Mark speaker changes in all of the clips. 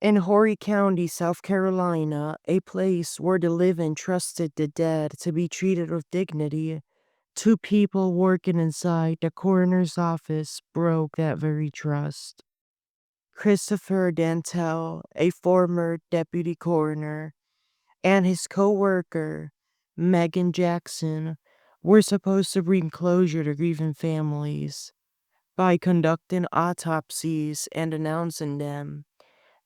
Speaker 1: In Horry County, South Carolina, a place where the living trusted the dead to be treated with dignity, two people working inside the coroner's office broke that very trust. Christopher Dontell, a former deputy coroner, and his co-worker, Meagan Jackson, were supposed to bring closure to grieving families by conducting autopsies and announcing them.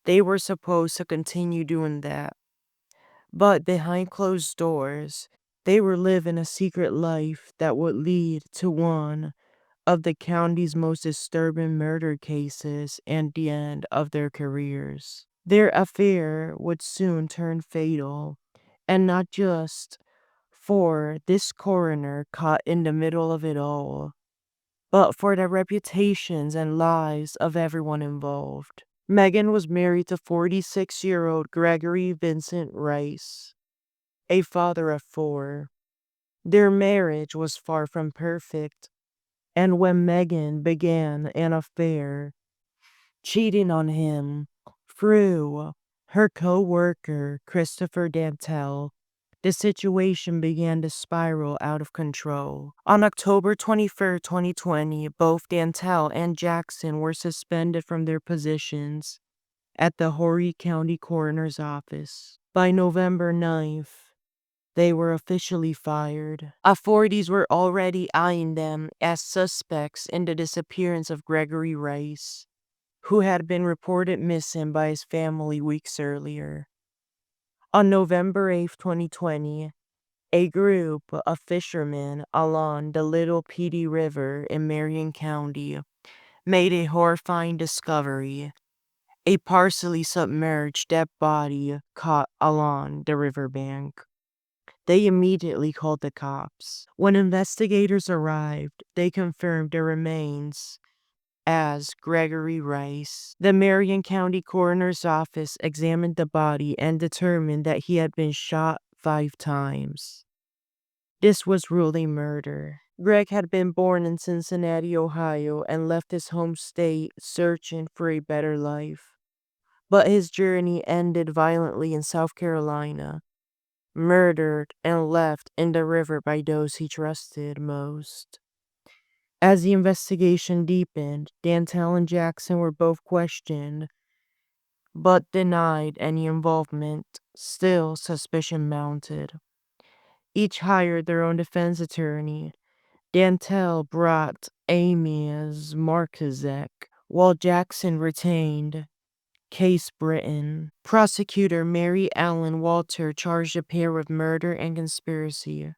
Speaker 1: They were supposed to continue doing that. But behind closed doors, they were living a secret life that would lead to one of the county's most disturbing murder cases and the end of their careers. Their affair would soon turn fatal, and not just for this coroner caught in the middle of it all, but for the reputations and lives of everyone involved. Meagan was married to 46-year-old Gregory Vincent Rice, a father of four. Their marriage was far from perfect, and when Meagan began an affair, cheating on him through her co-worker, Christopher Dontell, the situation began to spiral out of control. On October 23, 2020, both Dontell and Jackson were suspended from their positions at the Horry County Coroner's Office. By November 9th, they were officially fired. Authorities were already eyeing them as suspects in the disappearance of Gregory Rice, who had been reported missing by his family weeks earlier. On November 8, 2020, a group of fishermen along the Little Petey River in Marion County made a horrifying discovery: a partially submerged dead body caught along the riverbank. They immediately called the cops. When investigators arrived, they confirmed the remains as Gregory Rice. The Marion County Coroner's Office examined the body and determined that he had been shot 5 times. This was ruled a murder. Greg had been born in Cincinnati, Ohio, and left his home state searching for a better life. But his journey ended violently in South Carolina, murdered and left in the river by those he trusted most. As the investigation deepened, Dontell and Jackson were both questioned, but denied any involvement. Still, suspicion mounted. Each hired their own defense attorney. Dontell brought Amias Markazek, while Jackson retained Case Britton. Prosecutor Mary Ellen Walter charged the pair with murder and conspiracy.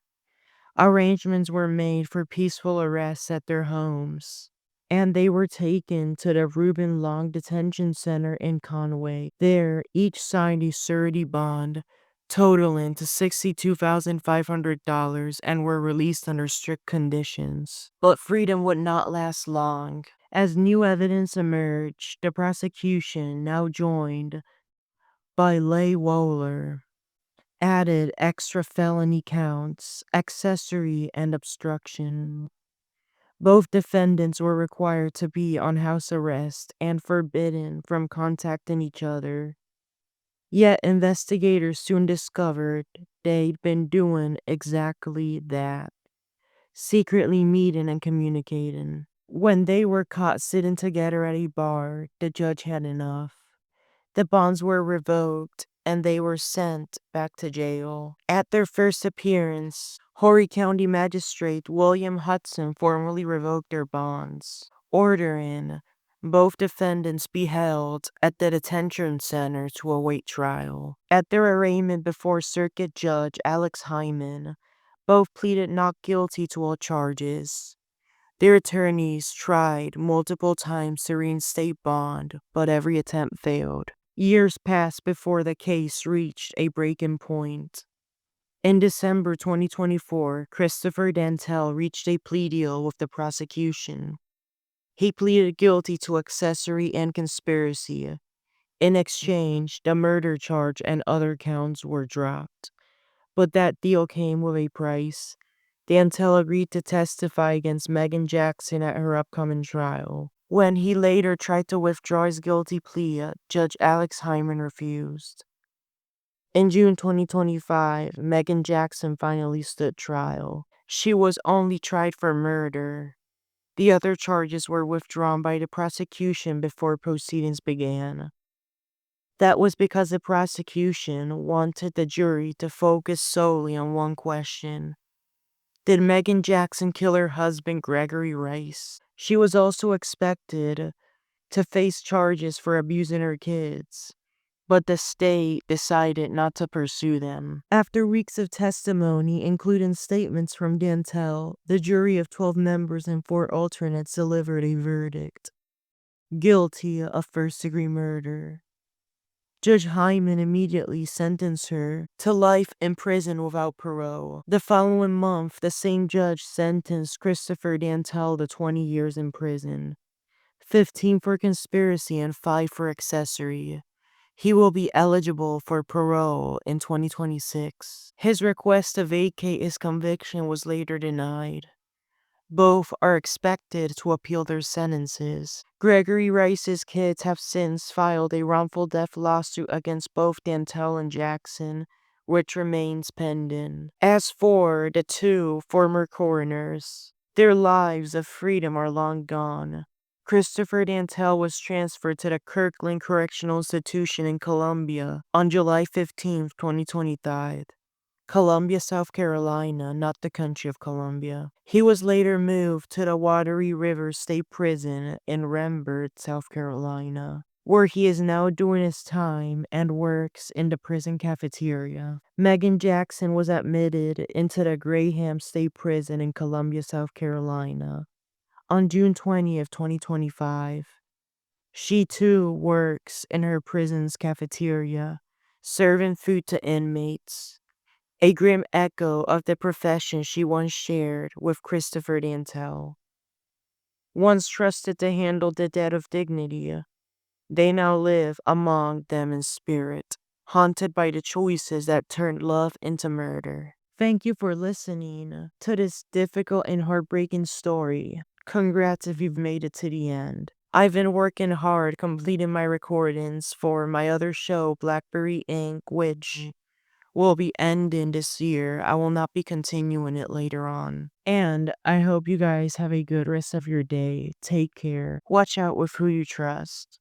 Speaker 1: Arrangements were made for peaceful arrests at their homes, and they were taken to the Reuben Long Detention Center in Conway. There, each signed a surety bond totaling to $62,500 and were released under strict conditions. But freedom would not last long. As new evidence emerged, the prosecution, now joined by Leigh Wohler, added extra felony counts, accessory and obstruction. Both defendants were required to be on house arrest and forbidden from contacting each other. Yet investigators soon discovered they'd been doing exactly that, secretly meeting and communicating. When they were caught sitting together at a bar, the judge had enough. The bonds were revoked, and they were sent back to jail. At their first appearance, Horry County Magistrate William Hudson formally revoked their bonds, ordering both defendants be held at the detention center to await trial. At their arraignment before Circuit Judge Alex Hyman, both pleaded not guilty to all charges. Their attorneys tried multiple times to reinstate bond, but every attempt failed. Years passed before the case reached a breaking point. In December 2024, Christopher Dontell reached a plea deal with the prosecution. He pleaded guilty to accessory and conspiracy. In exchange, the murder charge and other counts were dropped. But that deal came with a price. Dontell agreed to testify against Meagan Jackson at her upcoming trial. When he later tried to withdraw his guilty plea, Judge Alex Hyman refused. In June 2025, Meagan Jackson finally stood trial. She was only tried for murder. The other charges were withdrawn by the prosecution before proceedings began. That was because the prosecution wanted the jury to focus solely on one question. Did Meagan Jackson kill her husband, Gregory Rice? She was also expected to face charges for abusing her kids, but the state decided not to pursue them. After weeks of testimony, including statements from Dontell, the jury of 12 members and 4 alternates delivered a verdict: guilty of first-degree murder. Judge Hyman immediately sentenced her to life in prison without parole. The following month, the same judge sentenced Christopher Dontell to 20 years in prison, 15 for conspiracy and 5 for accessory. He will be eligible for parole in 2026. His request to vacate his conviction was later denied. Both are expected to appeal their sentences. Gregory Rice's kids have since filed a wrongful death lawsuit against both Dontell and Jackson, which remains pending. As for the 2 former coroners, their lives of freedom are long gone. Christopher Dontell was transferred to the Kirkland Correctional Institution in Columbia on July 15, 2025. Columbia, South Carolina, not the country of Colombia. He was later moved to the Watery River State Prison in Rembert, South Carolina, where he is now doing his time and works in the prison cafeteria. Meagan Jackson was admitted into the Graham State Prison in Columbia, South Carolina on June 20th, 2025. She too works in her prison's cafeteria, serving food to inmates, a grim echo of the profession she once shared with Christopher Dontell. Once trusted to handle the debt of dignity, they now live among them in spirit, haunted by the choices that turned love into murder. Thank you for listening to this difficult and heartbreaking story. Congrats if you've made it to the end. I've been working hard completing my recordings for my other show, Blackberry Ink, which will be ending this year. I will not be continuing it later on. And I hope you guys have a good rest of your day. Take care. Watch out with who you trust.